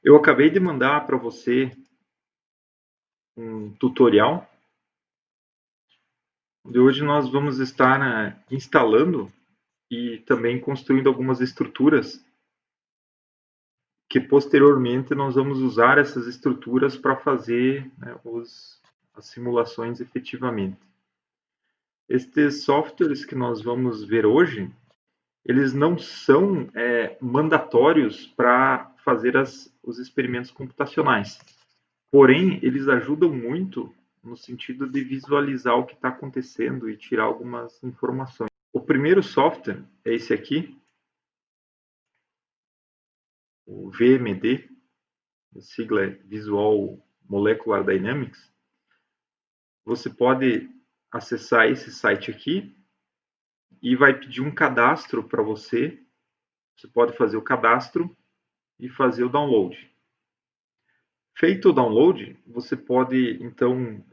Eu acabei de mandar para você um tutorial, onde hoje nós vamos estar instalando e também construindo algumas estruturas que posteriormente nós vamos usar essas estruturas para fazer, né, as simulações efetivamente. Estes softwares que nós vamos ver hoje, eles não são mandatórios para fazer os experimentos computacionais. Porém, eles ajudam muito no sentido de visualizar o que está acontecendo e tirar algumas informações. O primeiro software é esse aqui, o VMD, a sigla é Visual Molecular Dynamics. Você pode acessar esse site aqui e vai pedir um cadastro para você. Você pode fazer o cadastro e fazer o download. Feito o download, você pode então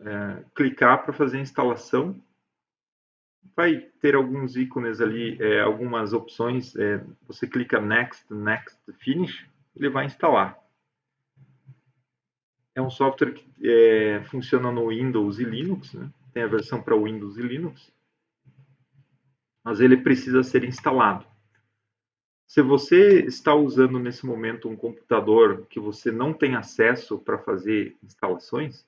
clicar para fazer a instalação. Vai ter alguns ícones ali, algumas opções. Você clica Next, Next, Finish, ele vai instalar. É um software que funciona no Windows e Linux, né? Tem a versão para Windows e Linux, mas ele precisa ser instalado. Se você está usando nesse momento um computador que você não tem acesso para fazer instalações,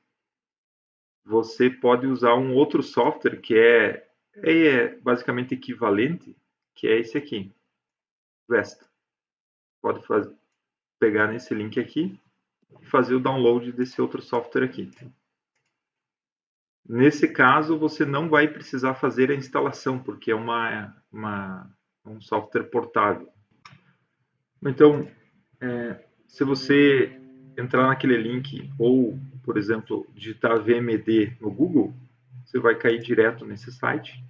você pode usar um outro software que é basicamente equivalente, que é esse aqui, Vesta. Pode pegar nesse link aqui e fazer o download desse outro software aqui. Nesse caso, você não vai precisar fazer a instalação, porque é um software portável. Então, se você entrar naquele link ou, por exemplo, digitar VMD no Google, você vai cair direto nesse site.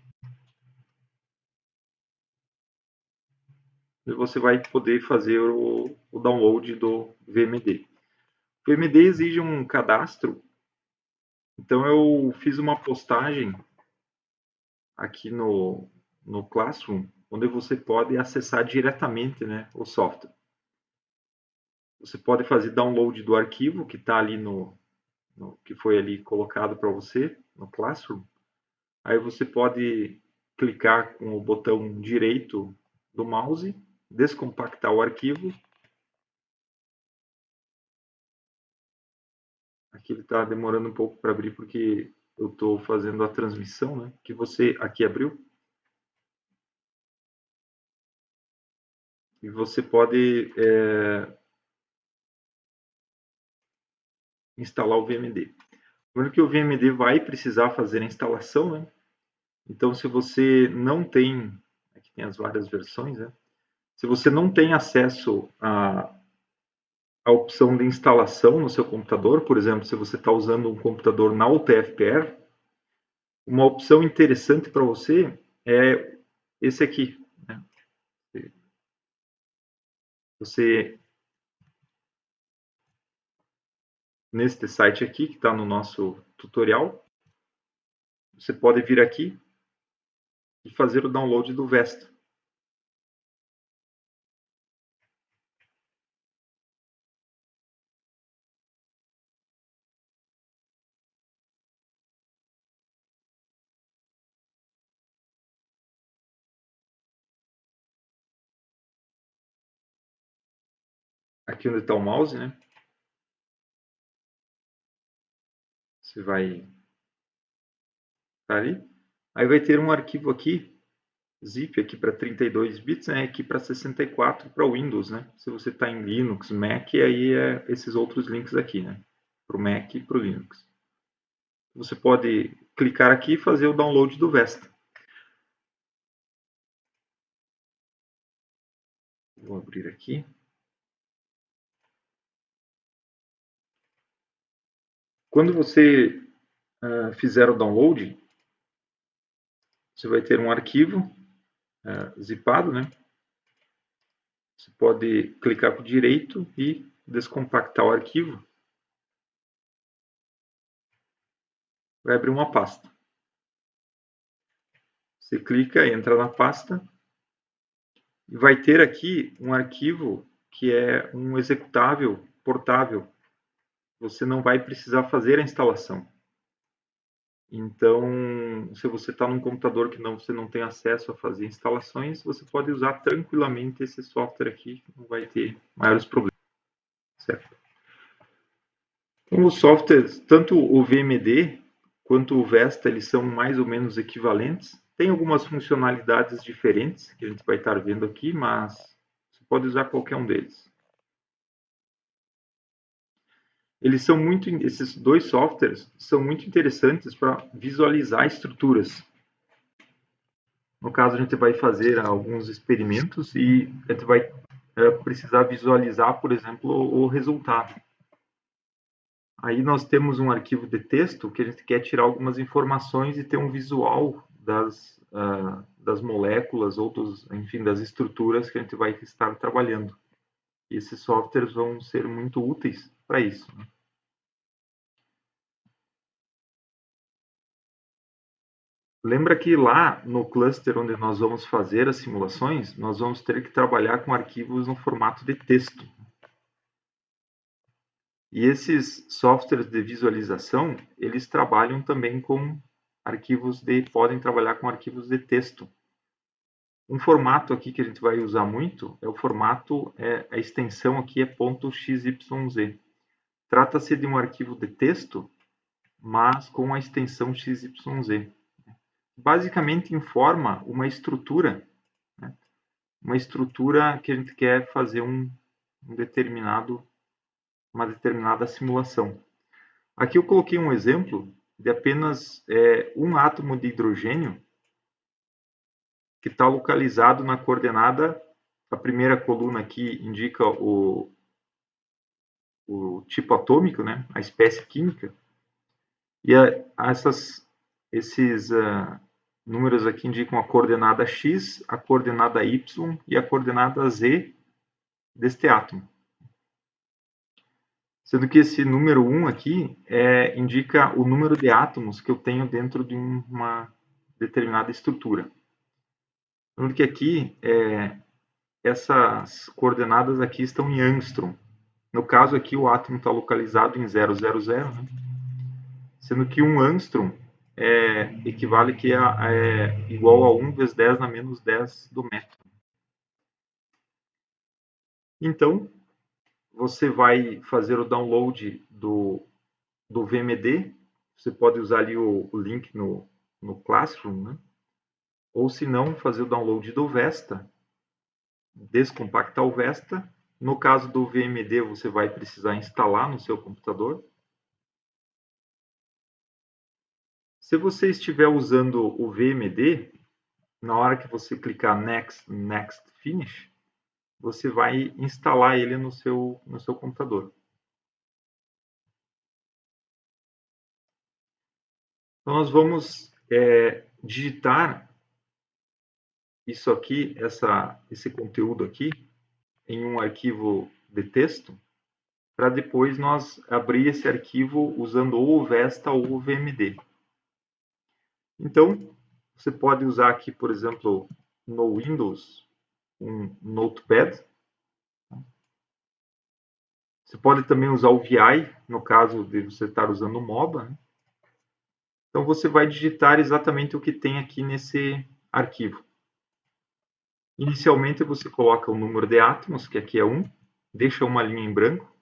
E você vai poder fazer o download do VMD. O VMD exige um cadastro, então eu fiz uma postagem aqui no Classroom, onde você pode acessar diretamente, né, o software. Você pode fazer download do arquivo que está ali que foi ali colocado para você no Classroom. Aí você pode clicar com o botão direito do mouse, descompactar o arquivo. Aqui ele está demorando um pouco para abrir porque eu estou fazendo a transmissão, né? Que você aqui abriu. E você pode instalar o VMD. Lembrando que o VMD vai precisar fazer a instalação, né? Então, se você não tem, aqui tem as várias versões, né? Se você não tem acesso a opção de instalação no seu computador, por exemplo, se você está usando um computador na UTF-PR, uma opção interessante para você é esse aqui, né? Você, neste site aqui, que está no nosso tutorial, você pode vir aqui e fazer o download do Vesta. Aqui onde está o mouse, né? Você vai estar ali. Aí vai ter um arquivo aqui, zip aqui para 32 bits, né? Aqui para 64 para Windows, né? Se você está em Linux, Mac, aí é esses outros links aqui, né? Para o Mac e para o Linux. Você pode clicar aqui e fazer o download do Vesta. Vou abrir aqui. Quando você fizer o download, você vai ter um arquivo zipado, né? Você pode clicar com o direito e descompactar o arquivo. Vai abrir uma pasta. Você clica, entra na pasta e vai ter aqui um arquivo que é um executável portável, você não vai precisar fazer a instalação. Então, se você está num computador que você não tem acesso a fazer instalações, você pode usar tranquilamente esse software aqui, não vai ter maiores problemas, certo? Então, os softwares, tanto o VMD quanto o Vesta, eles são mais ou menos equivalentes. Tem algumas funcionalidades diferentes que a gente vai estar vendo aqui, mas você pode usar qualquer um deles. Esses dois softwares são muito interessantes para visualizar estruturas. No caso, a gente vai fazer alguns experimentos e a gente vai precisar visualizar, por exemplo, o resultado. Aí nós temos um arquivo de texto que a gente quer tirar algumas informações e ter um visual das moléculas ou enfim, das estruturas que a gente vai estar trabalhando. E esses softwares vão ser muito úteis para isso. Lembra que lá no cluster onde nós vamos fazer as simulações, nós vamos ter que trabalhar com arquivos no formato de texto. E esses softwares de visualização, eles trabalham também com podem trabalhar com arquivos de texto. Um formato aqui que a gente vai usar muito é o formato, a extensão aqui é .xyz. Trata-se de um arquivo de texto, mas com a extensão XYZ. Basicamente informa uma estrutura, né? Uma estrutura que a gente quer fazer uma determinada simulação. Aqui eu coloquei um exemplo de apenas um átomo de hidrogênio que está localizado na coordenada, a primeira coluna aqui indica o tipo atômico, né, a espécie química, e esses números aqui indicam a coordenada x, a coordenada y e a coordenada z deste átomo. Sendo que esse número 1 aqui indica o número de átomos que eu tenho dentro de uma determinada estrutura. Sendo que aqui, essas coordenadas aqui estão em angstrom. No caso aqui, o átomo está localizado em 000, né? Sendo que 1 angstrom equivale que é igual a 1 vezes 10 na menos 10 do metro. Então, você vai fazer o download do VMD, você pode usar ali o link no Classroom, né? Ou se não, fazer o download do Vesta, descompactar o Vesta. No caso do VMD, você vai precisar instalar no seu computador. Se você estiver usando o VMD, na hora que você clicar Next, Next, Finish, você vai instalar ele no seu computador. Então, nós vamos digitar isso aqui, esse conteúdo aqui, em um arquivo de texto, para depois nós abrir esse arquivo usando ou o Vesta ou o VMD. Então, você pode usar aqui, por exemplo, no Windows, um Notepad. Você pode também usar o VI, no caso de você estar usando o MOBA. Né? Então, você vai digitar exatamente o que tem aqui nesse arquivo. Inicialmente, você coloca o número de átomos, que aqui é 1, deixa uma linha em branco.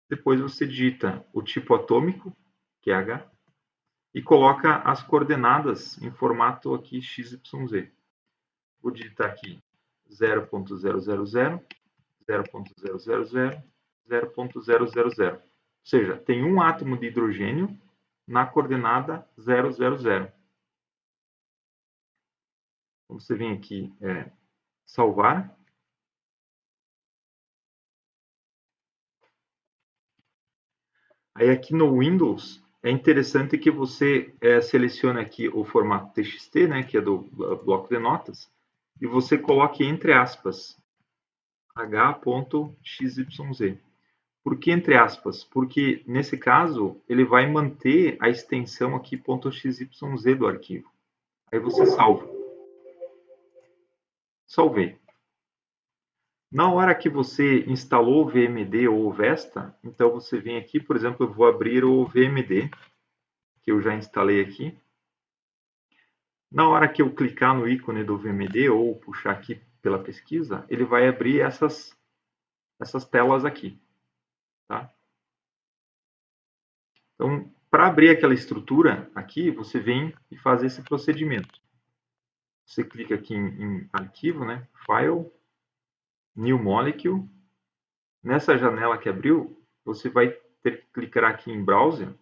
Depois, você digita o tipo atômico, que é H, e coloca as coordenadas em formato aqui XYZ. Vou digitar aqui 0.000, 0.000, 0.000. Ou seja, tem um átomo de hidrogênio na coordenada 000. Então, você vem aqui, salvar. Aí aqui no Windows, é interessante que você selecione aqui o formato TXT, né, que é do bloco de notas, e você coloque entre aspas h.xyz. Por que entre aspas? Porque nesse caso ele vai manter a extensão aqui .xyz do arquivo. Aí você salva. Salvei. Na hora que você instalou o VMD ou o Vesta, então você vem aqui, por exemplo, eu vou abrir o VMD, que eu já instalei aqui. Na hora que eu clicar no ícone do VMD ou puxar aqui pela pesquisa, ele vai abrir essas telas aqui. Tá? Então, para abrir aquela estrutura aqui, você vem e faz esse procedimento. Você clica aqui em arquivo, né? File, New Molecule. Nessa janela que abriu, você vai ter que clicar aqui em Browser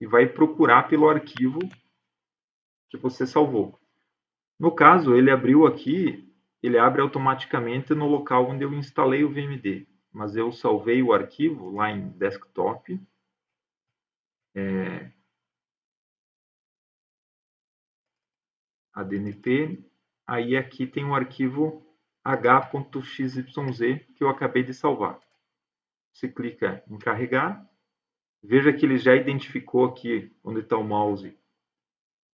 e vai procurar pelo arquivo que você salvou. No caso, ele abriu aqui, ele abre automaticamente no local onde eu instalei o VMD. Mas eu salvei o arquivo lá em Desktop. ADNP. Aí aqui tem o arquivo h.xyz que eu acabei de salvar. Você clica em carregar. Veja que ele já identificou aqui onde está o mouse,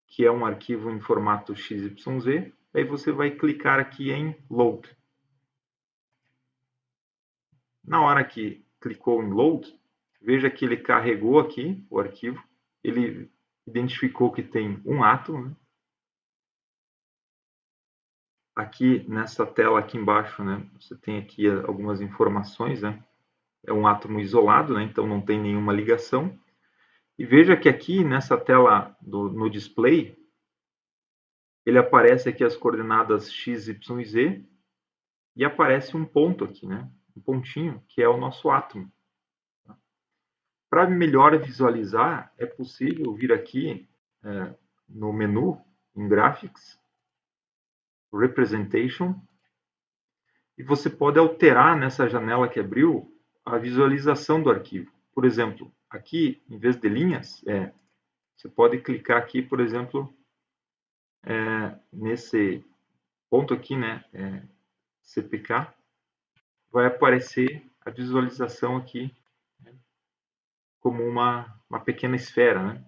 que é um arquivo em formato XYZ. Aí você vai clicar aqui em Load. Na hora que clicou em Load, veja que ele carregou aqui o arquivo. Ele identificou que tem um átomo. Né? Aqui nessa tela aqui embaixo, né, você tem aqui algumas informações. Né? É um átomo isolado, né, então não tem nenhuma ligação. E veja que aqui nessa tela no display, ele aparece aqui as coordenadas x, y e z, e aparece um ponto aqui, né? Um pontinho, que é o nosso átomo. Para melhor visualizar, é possível vir aqui no menu, em Graphics, Representation, e você pode alterar nessa janela que abriu a visualização do arquivo. Por exemplo, aqui, em vez de linhas, você pode clicar aqui, por exemplo, nesse ponto aqui, né, CPK, vai aparecer a visualização aqui, né, como uma pequena esfera, né,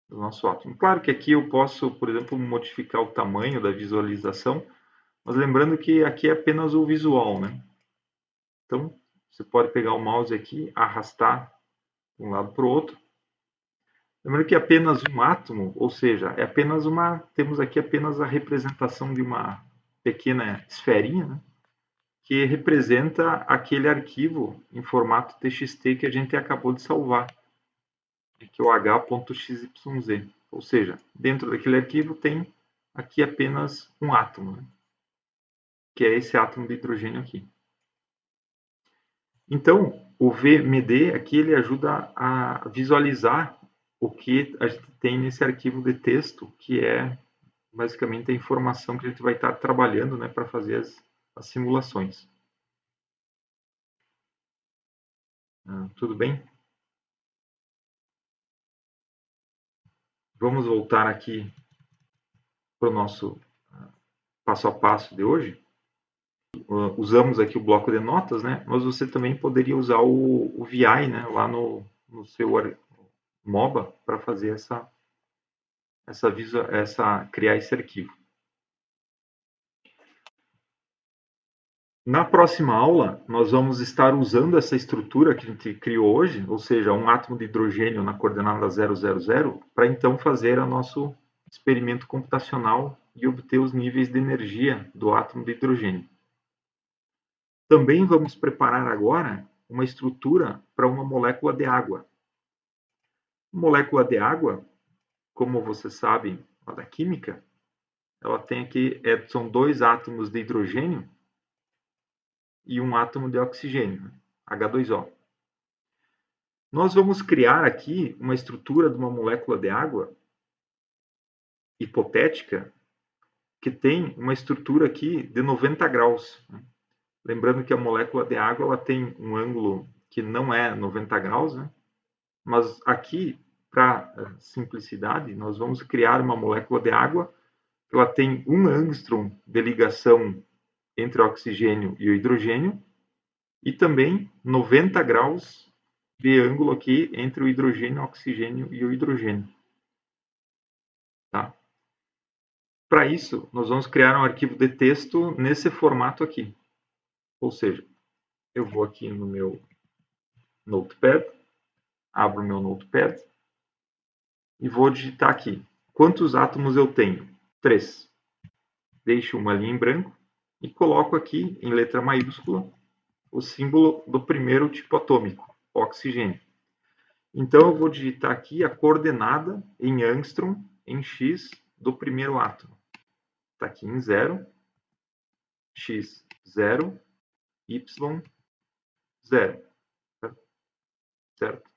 do nosso átomo. Claro que aqui eu posso, por exemplo, modificar o tamanho da visualização, mas lembrando que aqui é apenas o visual, né? Então, você pode pegar o mouse aqui, arrastar de um lado para o outro. Lembrando que é apenas um átomo, ou seja, temos aqui apenas a representação de uma pequena esferinha, né? Que representa aquele arquivo em formato TXT que a gente acabou de salvar, que é o h.xyz. Ou seja, dentro daquele arquivo tem aqui apenas um átomo, né? Que é esse átomo de hidrogênio aqui. Então, o VMD aqui ele ajuda a visualizar o que a gente tem nesse arquivo de texto, que é basicamente a informação que a gente vai estar trabalhando, né, para fazer as simulações. Tudo bem? Vamos voltar aqui para o nosso passo a passo de hoje. Usamos aqui o bloco de notas, né? Mas você também poderia usar o VI, né? Lá no seu MOBA para fazer criar esse arquivo. Na próxima aula, nós vamos estar usando essa estrutura que a gente criou hoje, ou seja, um átomo de hidrogênio na coordenada 000, para então fazer o nosso experimento computacional e obter os níveis de energia do átomo de hidrogênio. Também vamos preparar agora uma estrutura para uma molécula de água. Molécula de água, como você sabe da química, ela tem aqui, são dois átomos de hidrogênio e um átomo de oxigênio, H2O. Nós vamos criar aqui uma estrutura de uma molécula de água hipotética que tem uma estrutura aqui de 90 graus. Lembrando que a molécula de água ela tem um ângulo que não é 90 graus, né? Mas aqui, para simplicidade, nós vamos criar uma molécula de água que ela tem 1 angstrom de ligação entre o oxigênio e o hidrogênio e também 90 graus de ângulo aqui entre o hidrogênio, o oxigênio e o hidrogênio. Tá? Para isso, nós vamos criar um arquivo de texto nesse formato aqui. Ou seja, eu vou aqui no meu Notepad, abro o meu Notepad e vou digitar aqui. Quantos átomos eu tenho? 3. Deixo uma linha em branco e coloco aqui, em letra maiúscula, o símbolo do primeiro tipo atômico, oxigênio. Então, eu vou digitar aqui a coordenada em angstrom, em x, do primeiro átomo. Está aqui em 0, x 0, y 0. Certo?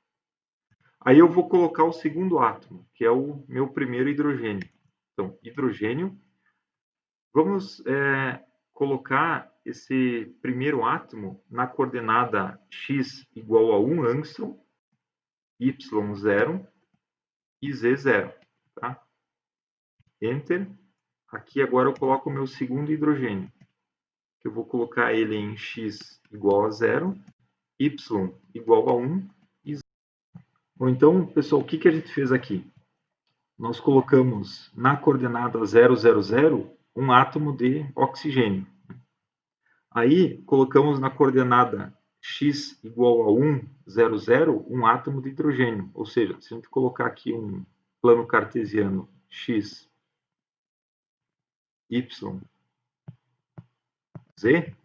Aí eu vou colocar o segundo átomo, que é o meu primeiro hidrogênio. Então, hidrogênio. Vamos colocar esse primeiro átomo na coordenada x igual a 1 angstrom, y 0 e z 0. Tá? Enter. Aqui agora eu coloco o meu segundo hidrogênio, que eu vou colocar ele em x igual a 0, y igual a 1 e z. Bom, então, pessoal, o que a gente fez aqui? Nós colocamos na coordenada 000 um átomo de oxigênio. Aí colocamos na coordenada x igual a 1, 0, um átomo de hidrogênio. Ou seja, se a gente colocar aqui um plano cartesiano x, y, z,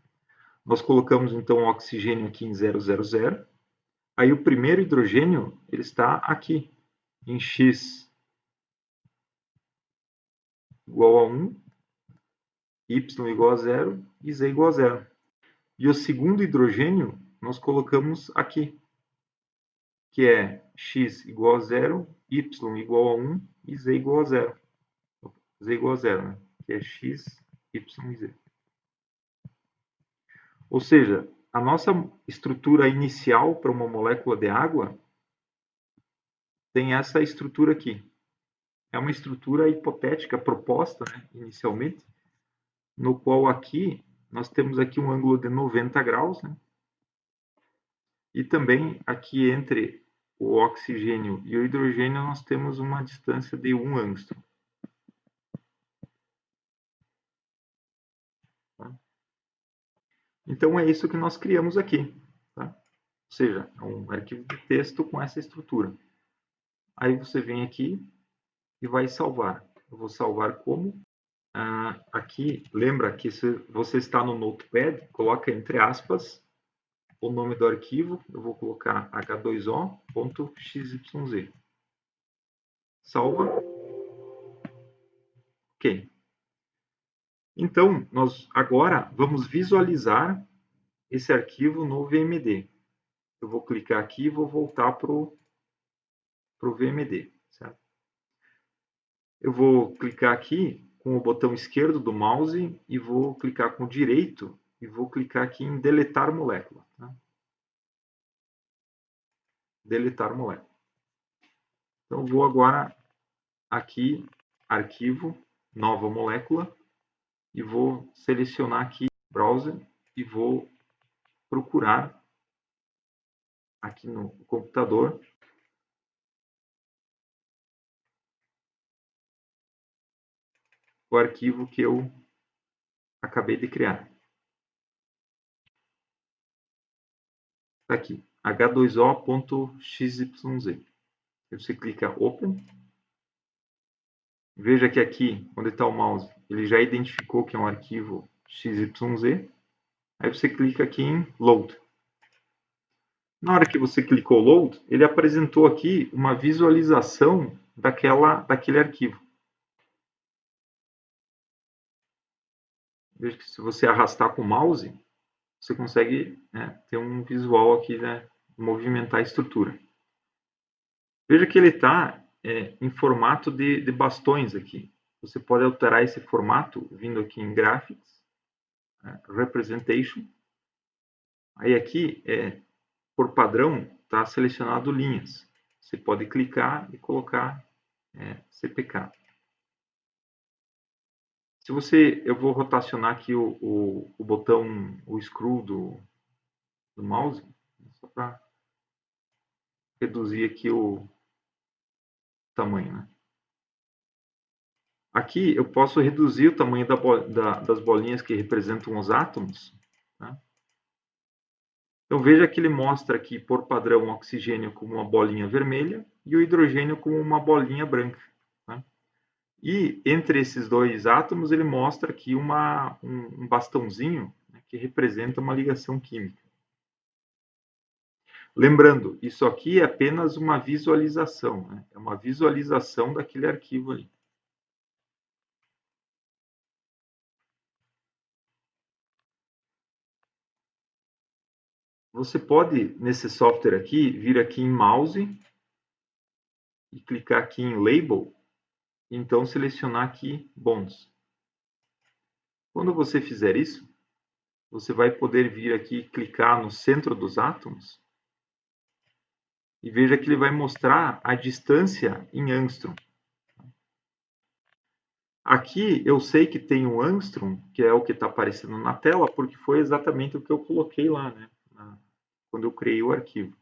nós colocamos então o oxigênio aqui em 000. Aí o primeiro hidrogênio ele está aqui em x igual a 1, y igual a 0 e z igual a 0. E o segundo hidrogênio nós colocamos aqui, que é x igual a 0, y igual a 1 e z igual a 0. Z igual a 0, né? Que é x, y e z. Ou seja, a nossa estrutura inicial para uma molécula de água tem essa estrutura aqui. É uma estrutura hipotética proposta, né, inicialmente, no qual aqui nós temos aqui um ângulo de 90 graus, né? E também aqui entre o oxigênio e o hidrogênio nós temos uma distância de 1 angstrom. Tá? Então é isso que nós criamos aqui. Tá? Ou seja, é um arquivo de texto com essa estrutura. Aí você vem aqui e vai salvar. Eu vou salvar como? Aqui, lembra que se você está no Notepad, coloca entre aspas o nome do arquivo. Eu vou colocar h2o.xyz. Salva. Ok. Então, nós agora vamos visualizar esse arquivo no VMD. Eu vou clicar aqui e vou voltar para o VMD. Certo? Eu vou clicar aqui com o botão esquerdo do mouse e vou clicar com o direito e vou clicar aqui em deletar molécula. Tá? Deletar molécula. Então, vou agora aqui, arquivo, nova molécula, e vou selecionar aqui browser e vou procurar aqui no computador o arquivo que eu acabei de criar. Está aqui, h2o.xyz. Você clica Open. Veja que aqui, onde está o mouse, ele já identificou que é um arquivo XYZ. Aí você clica aqui em Load. Na hora que você clicou Load, ele apresentou aqui uma visualização daquele arquivo. Veja que se você arrastar com o mouse, você consegue ter um visual aqui, né, movimentar a estrutura. Veja que ele está em formato de bastões aqui. Você pode alterar esse formato vindo aqui em Graphics, Representation. Aí aqui, por padrão, está selecionado linhas. Você pode clicar e colocar CPK. Se você, eu vou rotacionar aqui o botão, o scroll do mouse, só para reduzir aqui o tamanho, né? Aqui eu posso reduzir o tamanho das bolinhas que representam os átomos. Tá? Então veja que ele mostra aqui por padrão o oxigênio como uma bolinha vermelha e o hidrogênio como uma bolinha branca. Tá? E entre esses dois átomos ele mostra aqui um bastãozinho, né, que representa uma ligação química. Lembrando, isso aqui é apenas uma visualização, né? É uma visualização daquele arquivo ali. Você pode, nesse software aqui, vir aqui em Mouse e clicar aqui em Label, e então selecionar aqui Bonds. Quando você fizer isso, você vai poder vir aqui e clicar no centro dos átomos e veja que ele vai mostrar a distância em angstrom. Aqui eu sei que tem um angstrom, que é o que está aparecendo na tela, porque foi exatamente o que eu coloquei lá, né? Quando eu criei o arquivo.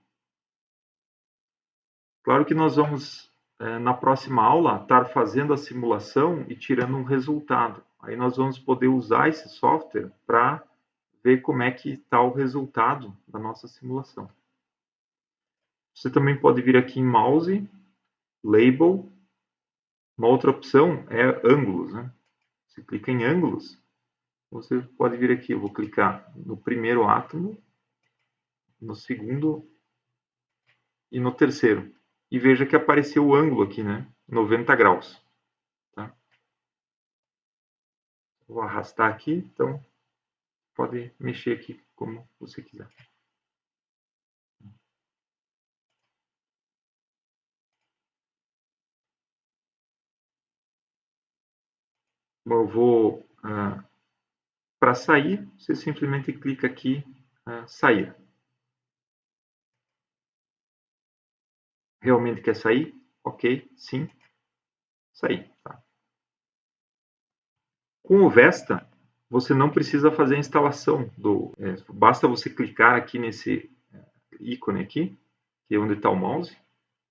Claro que nós vamos, na próxima aula, estar fazendo a simulação e tirando um resultado. Aí nós vamos poder usar esse software para ver como é que está o resultado da nossa simulação. Você também pode vir aqui em Mouse, Label. Uma outra opção é ângulos, né? Você clica em ângulos, você pode vir aqui, eu vou clicar no primeiro átomo, no segundo e no terceiro. E veja que apareceu o ângulo aqui, né? 90 graus. Tá? Vou arrastar aqui, então pode mexer aqui como você quiser. Bom, eu vou, para sair, você simplesmente clica aqui, sair. Realmente quer sair? Ok, sim, sair. Tá? Com o Vesta, você não precisa fazer a instalação basta você clicar aqui nesse ícone aqui, que é onde está o mouse,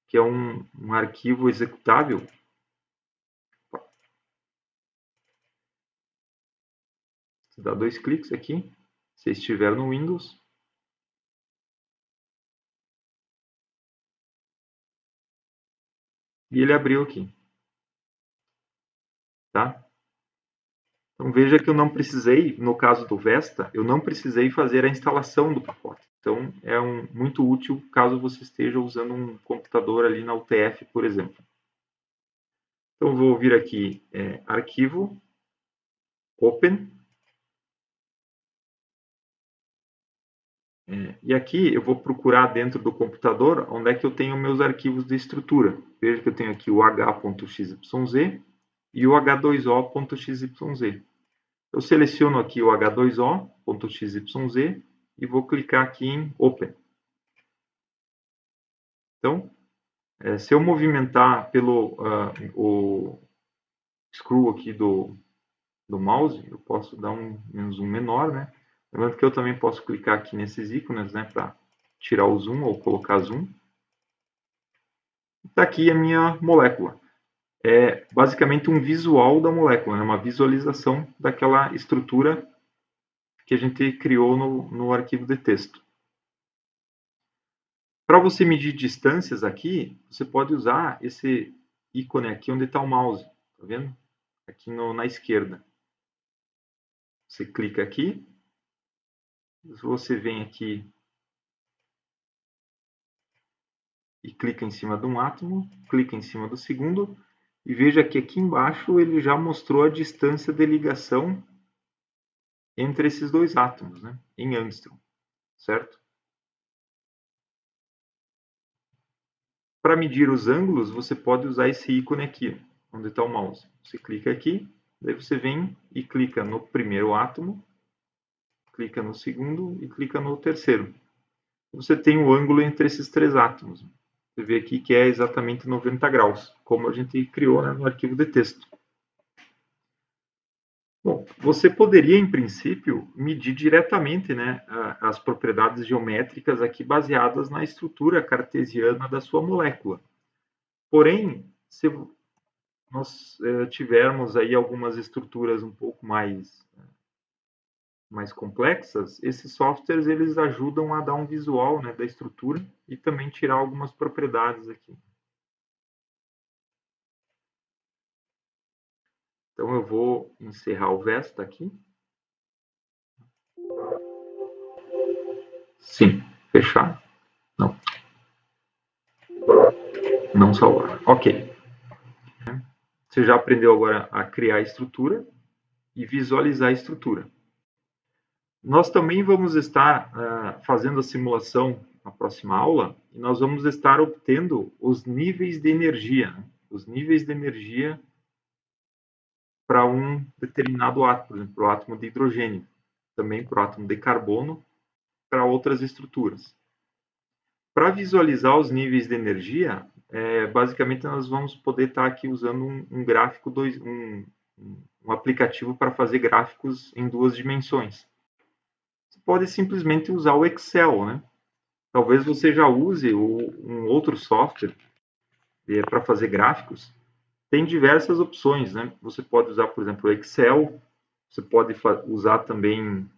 que é um arquivo executável. Você dá 2 cliques aqui, se estiver no Windows. E ele abriu aqui. Tá? Então veja que eu não precisei, no caso do Vesta, eu não precisei fazer a instalação do pacote. Então é muito útil caso você esteja usando um computador ali na UTF, por exemplo. Então vou vir aqui, Arquivo, Open. E aqui eu vou procurar dentro do computador onde é que eu tenho meus arquivos de estrutura. Veja que eu tenho aqui o h.xyz e o h2o.xyz. Eu seleciono aqui o h2o.xyz e vou clicar aqui em Open. Então, se eu movimentar pelo o scroll aqui do mouse, eu posso dar um zoom menor, né? Lembrando que eu também posso clicar aqui nesses ícones, né, para tirar o zoom ou colocar zoom. Está aqui a minha molécula. É basicamente um visual da molécula, né? Uma visualização daquela estrutura que a gente criou no arquivo de texto. Para você medir distâncias aqui, você pode usar esse ícone aqui onde está o mouse. Tá vendo? Aqui na esquerda. Você clica aqui. Você vem aqui e clica em cima de um átomo. Clica em cima do segundo. E veja que aqui embaixo ele já mostrou a distância de ligação entre esses dois átomos, né? Em angstrom. Certo? Para medir os ângulos, você pode usar esse ícone aqui, onde está o mouse. Você clica aqui, daí você vem e clica no primeiro átomo, clica no segundo e clica no terceiro. Você tem o ângulo entre esses três átomos. Você vê aqui que é exatamente 90 graus, como a gente criou, né, no arquivo de texto. Bom, você poderia, em princípio, medir diretamente, né, as propriedades geométricas aqui baseadas na estrutura cartesiana da sua molécula. Porém, nós tivermos aí algumas estruturas um pouco mais complexas, esses softwares eles ajudam a dar um visual, né, da estrutura e também tirar algumas propriedades aqui. Então eu vou encerrar o Vesta aqui. Sim, fechar. Não. Não salvar. Ok. Você já aprendeu agora a criar a estrutura e visualizar a estrutura. Nós também vamos estar fazendo a simulação na próxima aula e nós vamos estar obtendo os níveis de energia, né? Os níveis de energia para um determinado átomo, por exemplo, para o átomo de hidrogênio, também para o átomo de carbono, para outras estruturas. Para visualizar os níveis de energia, basicamente nós vamos poder estar aqui usando um gráfico, um aplicativo para fazer gráficos em 2 dimensões. Você pode simplesmente usar o Excel, né? Talvez você já use um outro software para fazer gráficos. Tem diversas opções, né? Você pode usar, por exemplo, o Excel, você pode usar também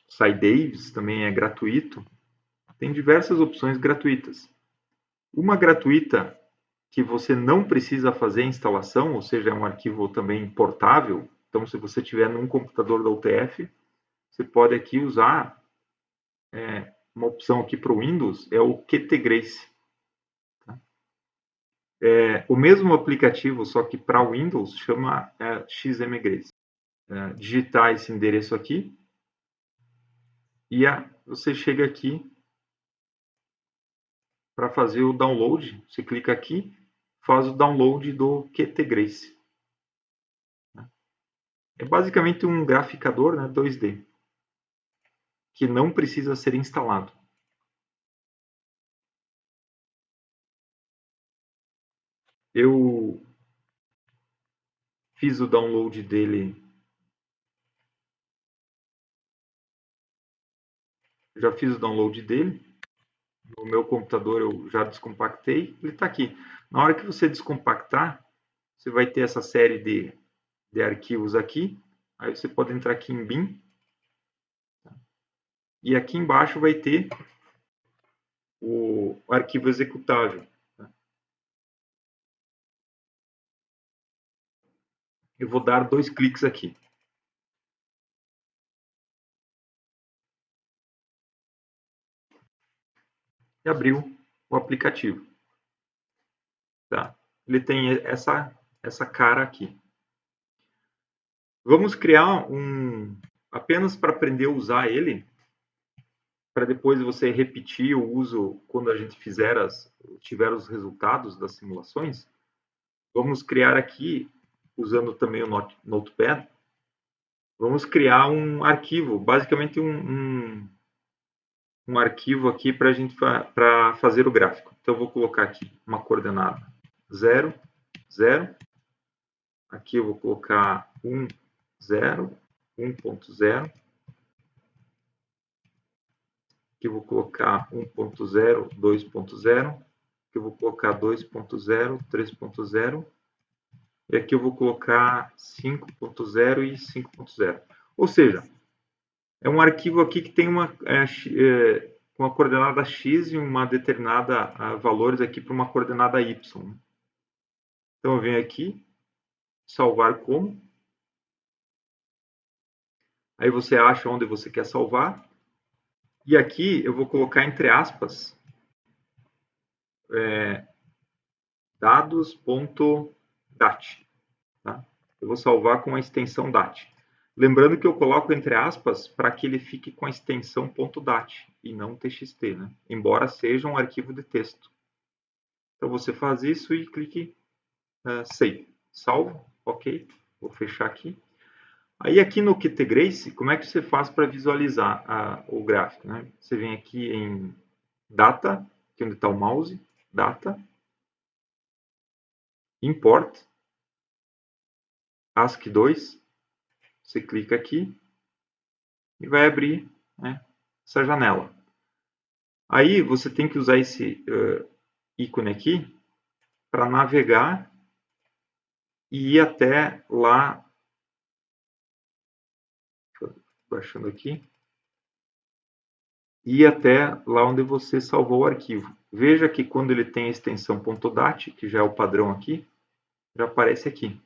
SciDaves, também é gratuito. Tem diversas opções gratuitas. Uma gratuita que você não precisa fazer a instalação, ou seja, é um arquivo também portável. Então, se você tiver num computador da UTF, você pode aqui usar uma opção aqui para o Windows, é o QtGrace. O mesmo aplicativo, só que para Windows, chama XMGrace. Digitar esse endereço aqui e você chega aqui para fazer o download. Você clica aqui, faz o download do QtGrace. É basicamente um graficador, né, 2D, que não precisa ser instalado. Eu fiz o download dele, já fiz o download dele. No meu computador eu já descompactei, ele está aqui. Na hora que você descompactar, você vai ter essa série de arquivos aqui. Aí você pode entrar aqui em BIM. E aqui embaixo vai ter o arquivo executável. Eu vou dar 2 cliques aqui. E abriu o aplicativo. Tá? Ele tem essa cara aqui. Vamos criar apenas para aprender a usar ele, para depois você repetir o uso quando a gente tiver os resultados das simulações. Vamos criar aqui, usando também o Notepad, vamos criar um arquivo, basicamente um arquivo aqui para para fazer o gráfico. Então, eu vou colocar aqui uma coordenada 0, 0. Aqui eu vou colocar 1, 0, 1.0. Aqui eu vou colocar 1.0, 2.0. Aqui eu vou colocar 2.0, 3.0. E aqui eu vou colocar 5.0 e 5.0. Ou seja, é um arquivo aqui que tem uma coordenada x e uma determinada valores aqui para uma coordenada y. Então eu venho aqui, salvar como. Aí você acha onde você quer salvar. E aqui eu vou colocar entre aspas dados.dat. Tá? Eu vou salvar com a extensão dat. Lembrando que eu coloco entre aspas para que ele fique com a extensão .dat e não txt, né? Embora seja um arquivo de texto. Então você faz isso e clique Save. Salvo, ok. Vou fechar aqui. Aí aqui no QtGrace, como é que você faz para visualizar o gráfico? Né? Você vem aqui em Data, que é onde está o mouse, Data, Import, ASCII2, você clica aqui e vai abrir, né, essa janela. Aí você tem que usar esse ícone aqui para navegar e ir até lá, baixando aqui, e até lá onde você salvou o arquivo. Veja que quando ele tem a extensão .dat, que já é o padrão aqui, já aparece aqui,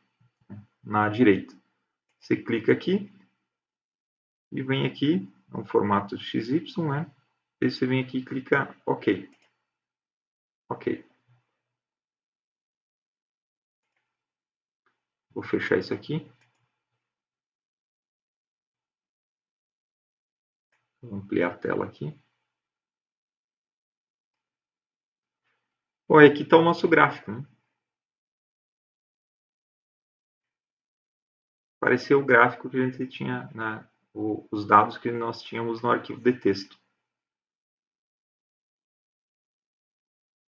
na direita. Você clica aqui e vem aqui, é um formato XY, né? E você vem aqui e clica OK. OK. Vou fechar isso aqui. Vou ampliar a tela aqui. Bom, e aqui está o nosso gráfico, né? Apareceu o gráfico que a gente tinha, os dados que nós tínhamos no arquivo de texto.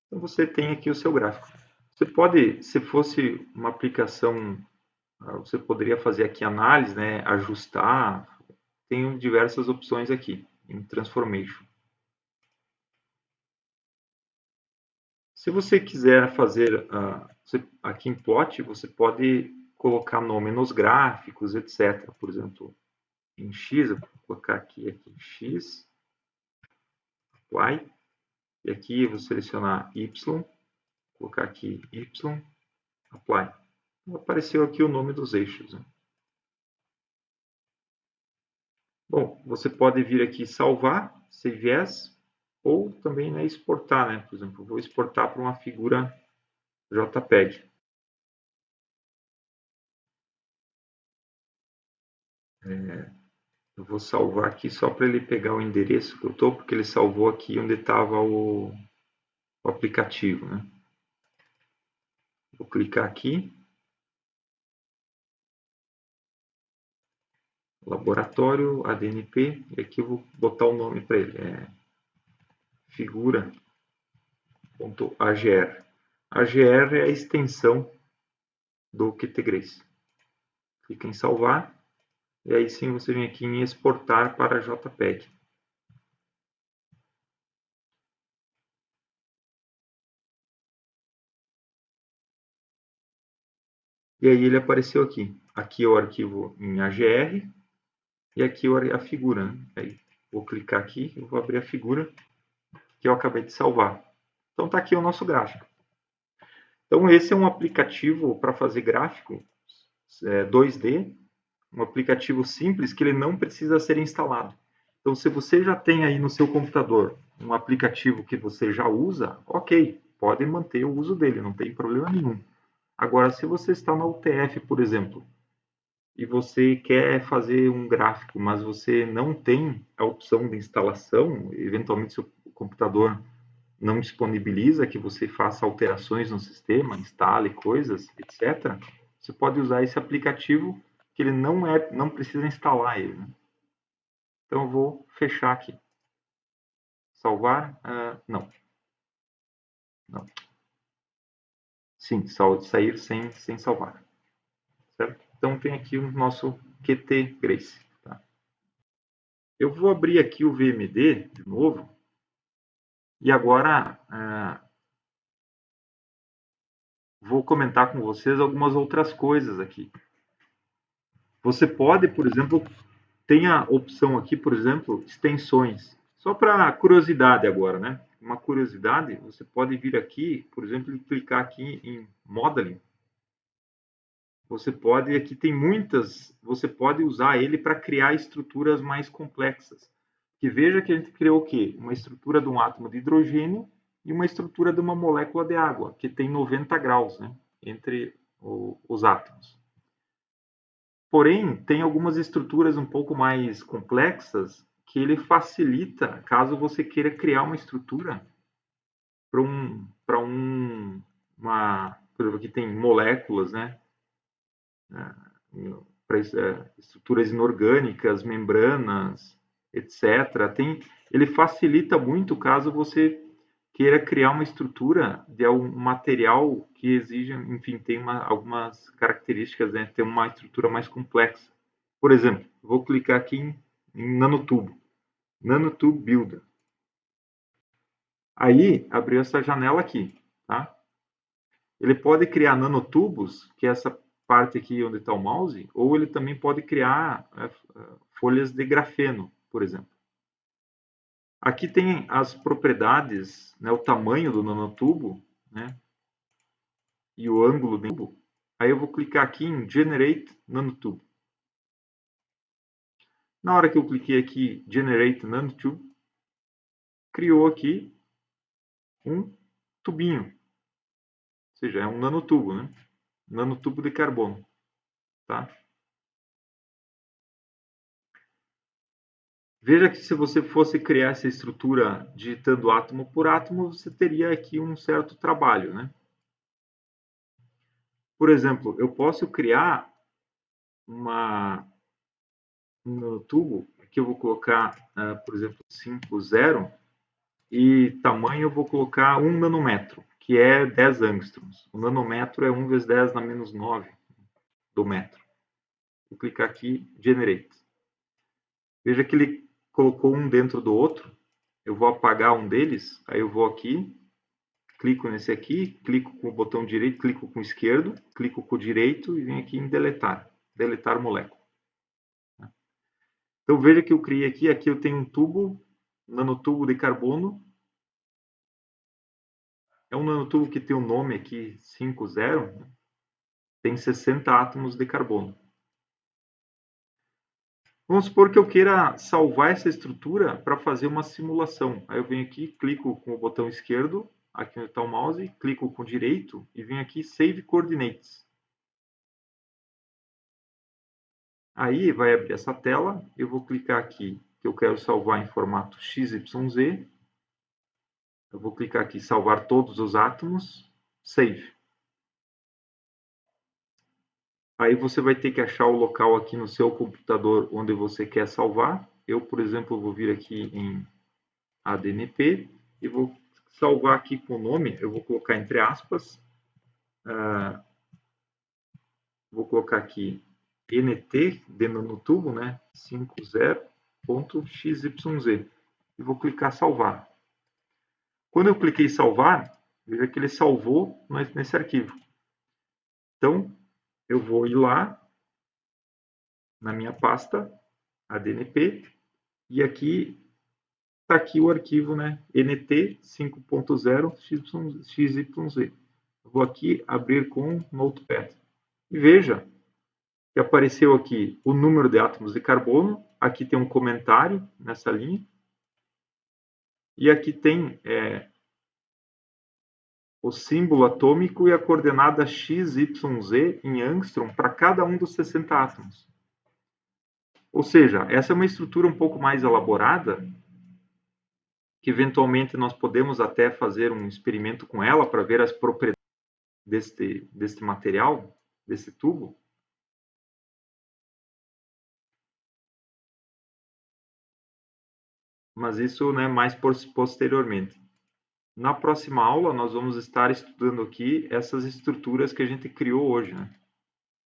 Então você tem aqui o seu gráfico. Você pode, se fosse uma aplicação, você poderia fazer aqui análise, né, ajustar. Tem diversas opções aqui em Transformation. Se você quiser fazer aqui em Plot, você pode colocar nome nos gráficos, etc. Por exemplo, em X, eu vou colocar aqui em X, Y, e aqui eu vou selecionar Y, colocar aqui Y, Apply. Apareceu aqui o nome dos eixos. Né? Bom, você pode vir aqui salvar, Save As, ou também, né, exportar. Né? Por exemplo, eu vou exportar para uma figura JPEG. Eu vou salvar aqui só para ele pegar o endereço que eu estou, porque ele salvou aqui onde estava o aplicativo. Né? Vou clicar aqui. Laboratório, ADNP, e aqui eu vou botar o nome para ele. Figura.agr. AGR é a extensão do QtGrace. Clica em salvar. E aí sim você vem aqui em exportar para JPEG. E aí ele apareceu aqui. Aqui é o arquivo em AGR e aqui a figura. Né? Aí vou clicar aqui e vou abrir a figura que eu acabei de salvar. Então está aqui o nosso gráfico. Então esse é um aplicativo para fazer gráfico 2D, um aplicativo simples que ele não precisa ser instalado. Então, se você já tem aí no seu computador um aplicativo que você já usa, ok, pode manter o uso dele, não tem problema nenhum. Agora, se você está na UTF, por exemplo, e você quer fazer um gráfico, mas você não tem a opção de instalação, eventualmente seu computador não disponibiliza que você faça alterações no sistema, instale coisas, etc., você pode usar esse aplicativo que ele não precisa instalar ele. Né? Então eu vou fechar aqui. Salvar? Não. Não. Sim, sair sem salvar. Certo? Então tem aqui o nosso QtGrace. Tá? Eu vou abrir aqui o VMD de novo. E agora vou comentar com vocês algumas outras coisas aqui. Você pode, por exemplo, tem a opção aqui, por exemplo, extensões. Só para curiosidade agora, né? Uma curiosidade, você pode vir aqui, por exemplo, e clicar aqui em Modeling. Você pode, aqui tem muitas, você pode usar ele para criar estruturas mais complexas. Que veja que a gente criou o quê? Uma estrutura de um átomo de hidrogênio e uma estrutura de uma molécula de água, que tem 90 graus, né, entre os átomos. Porém, tem algumas estruturas um pouco mais complexas que ele facilita caso você queira criar uma estrutura para por exemplo, aqui tem moléculas, né? Para estruturas inorgânicas, membranas, etc. Ele facilita muito caso você queira criar uma estrutura de algum material que exija, enfim, tem algumas características, né? Tem uma estrutura mais complexa. Por exemplo, vou clicar aqui em Nanotubo. Nanotube Builder. Aí, abriu essa janela aqui, tá? Ele pode criar nanotubos, que é parte aqui onde está o mouse, ou ele também pode criar folhas de grafeno, por exemplo. Aqui tem as propriedades, né, o tamanho do nanotubo, né, e o ângulo do tubo. Aí eu vou clicar aqui em Generate Nanotube. Na hora que eu cliquei aqui Generate Nanotube, criou aqui um tubinho. Ou seja, é um nanotubo, né? Nanotubo de carbono. Tá? Veja que se você fosse criar essa estrutura digitando átomo por átomo, você teria aqui um certo trabalho, né? Por exemplo, eu posso criar um nanotubo, aqui eu vou colocar, por exemplo, 5,0 e tamanho eu vou colocar 1 nanômetro, que é 10 angstroms. O nanômetro é 1 vezes 10 na menos 9 do metro. Vou clicar aqui, Generate. Veja que ele colocou um dentro do outro. Eu vou apagar um deles, aí eu vou aqui, clico nesse aqui, clico com o botão direito, clico com o esquerdo, clico com o direito e venho aqui em deletar, deletar molécula. Então veja que eu criei aqui eu tenho um tubo, nanotubo de carbono. É um nanotubo que tem o nome aqui 5,0, tem 60 átomos de carbono. Vamos supor que eu queira salvar essa estrutura para fazer uma simulação. Aí eu venho aqui, clico com o botão esquerdo, aqui onde está o mouse, clico com o direito e venho aqui Save Coordinates. Aí vai abrir essa tela, eu vou clicar aqui que eu quero salvar em formato XYZ. Eu vou clicar aqui salvar todos os átomos, Save. Aí você vai ter que achar o local aqui no seu computador onde você quer salvar. Eu, por exemplo, vou vir aqui em ADNP e vou salvar aqui com o nome. Eu vou colocar entre aspas. Vou colocar aqui NT de nanotubo, né? 50.xyz. E vou clicar salvar. Quando eu cliquei salvar, veja que ele salvou nesse arquivo. Então, eu vou ir lá na minha pasta ADNP e aqui está aqui o arquivo, né? NT 5.0 XYZ. Eu vou aqui abrir com Notepad. E veja que apareceu aqui o número de átomos de carbono. Aqui tem um comentário nessa linha. E aqui tem o símbolo atômico e a coordenada XYZ em angstrom para cada um dos 60 átomos. Ou seja, essa é uma estrutura um pouco mais elaborada, que eventualmente nós podemos até fazer um experimento com ela para ver as propriedades deste material, desse tubo. Mas isso, né, mais posteriormente. Na próxima aula, nós vamos estar estudando aqui essas estruturas que a gente criou hoje, né?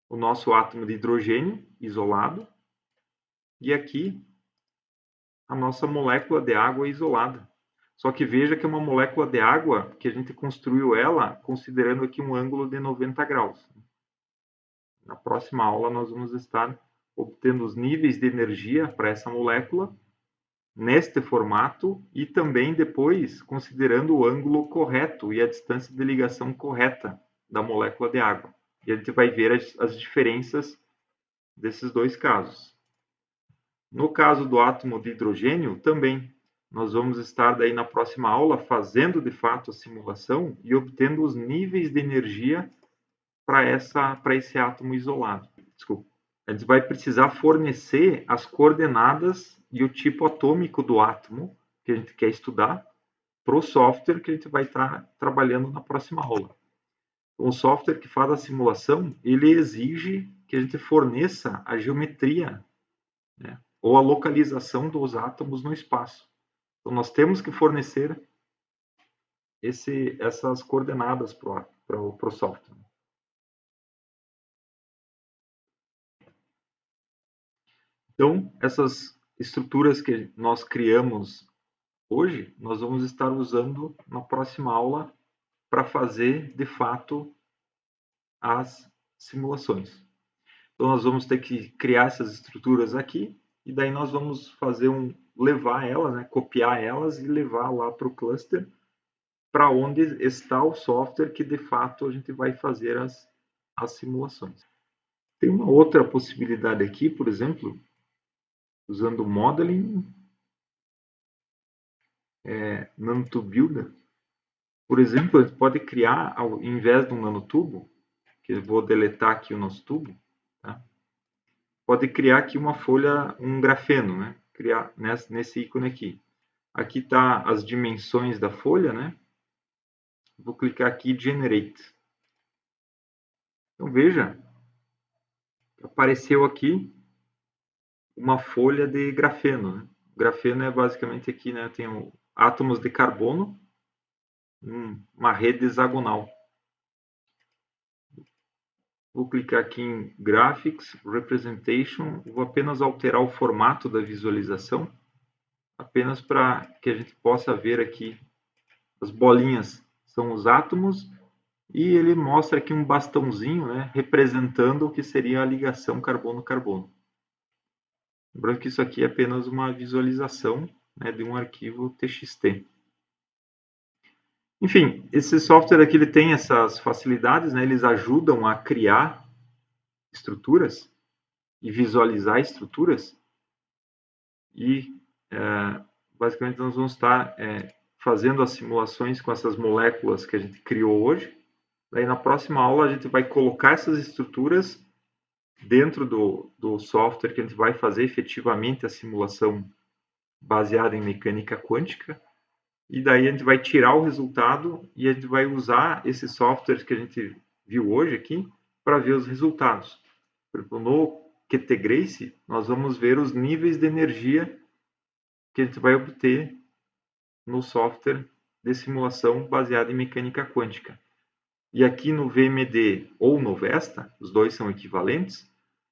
O nosso átomo de hidrogênio isolado e aqui a nossa molécula de água isolada. Só que veja que é uma molécula de água que a gente construiu ela considerando aqui um ângulo de 90 graus. Na próxima aula, nós vamos estar obtendo os níveis de energia para essa molécula neste formato e também depois considerando o ângulo correto e a distância de ligação correta da molécula de água. E a gente vai ver as diferenças desses dois casos. No caso do átomo de hidrogênio, também, nós vamos estar daí na próxima aula fazendo de fato a simulação e obtendo os níveis de energia para esse átomo isolado. Desculpa. A gente vai precisar fornecer as coordenadas e o tipo atômico do átomo que a gente quer estudar para o software que a gente vai estar trabalhando na próxima aula. O software que faz a simulação, ele exige que a gente forneça a geometria, né, ou a localização dos átomos no espaço. Então, nós temos que fornecer essas coordenadas para o software. Então, essas estruturas que nós criamos hoje, nós vamos estar usando na próxima aula para fazer, de fato, as simulações. Então nós vamos ter que criar essas estruturas aqui e daí nós vamos fazer levar elas, né, copiar elas e levar lá para o cluster para onde está o software que de fato a gente vai fazer as simulações. Tem uma outra possibilidade aqui, por exemplo, usando o Modeling, Nanotube Builder. Por exemplo, a gente pode criar, ao invés de um nanotubo, que eu vou deletar aqui o nosso tubo, tá? Pode criar aqui uma folha, um grafeno, né? Criar nesse ícone aqui. Aqui está as dimensões da folha, né? Vou clicar aqui em Generate. Então veja, apareceu aqui uma folha de grafeno, né? O grafeno é basicamente aqui, né? Tem átomos de carbono, uma rede hexagonal. Vou clicar aqui em Graphics, Representation, vou apenas alterar o formato da visualização, apenas para que a gente possa ver aqui as bolinhas são os átomos e ele mostra aqui um bastãozinho, né, representando o que seria a ligação carbono-carbono. Lembrando que isso aqui é apenas uma visualização, né, de um arquivo TXT. Enfim, esse software aqui ele tem essas facilidades, né, eles ajudam a criar estruturas e visualizar estruturas e basicamente nós vamos estar fazendo as simulações com essas moléculas que a gente criou hoje. Daí na próxima aula a gente vai colocar essas estruturas dentro do software que a gente vai fazer efetivamente a simulação baseada em mecânica quântica. E daí a gente vai tirar o resultado e a gente vai usar esses softwares que a gente viu hoje aqui para ver os resultados. Por exemplo, no QT-Grace, nós vamos ver os níveis de energia que a gente vai obter no software de simulação baseado em mecânica quântica. E aqui no VMD ou no Vesta, os dois são equivalentes,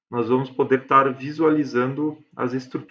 nós vamos poder estar visualizando as estruturas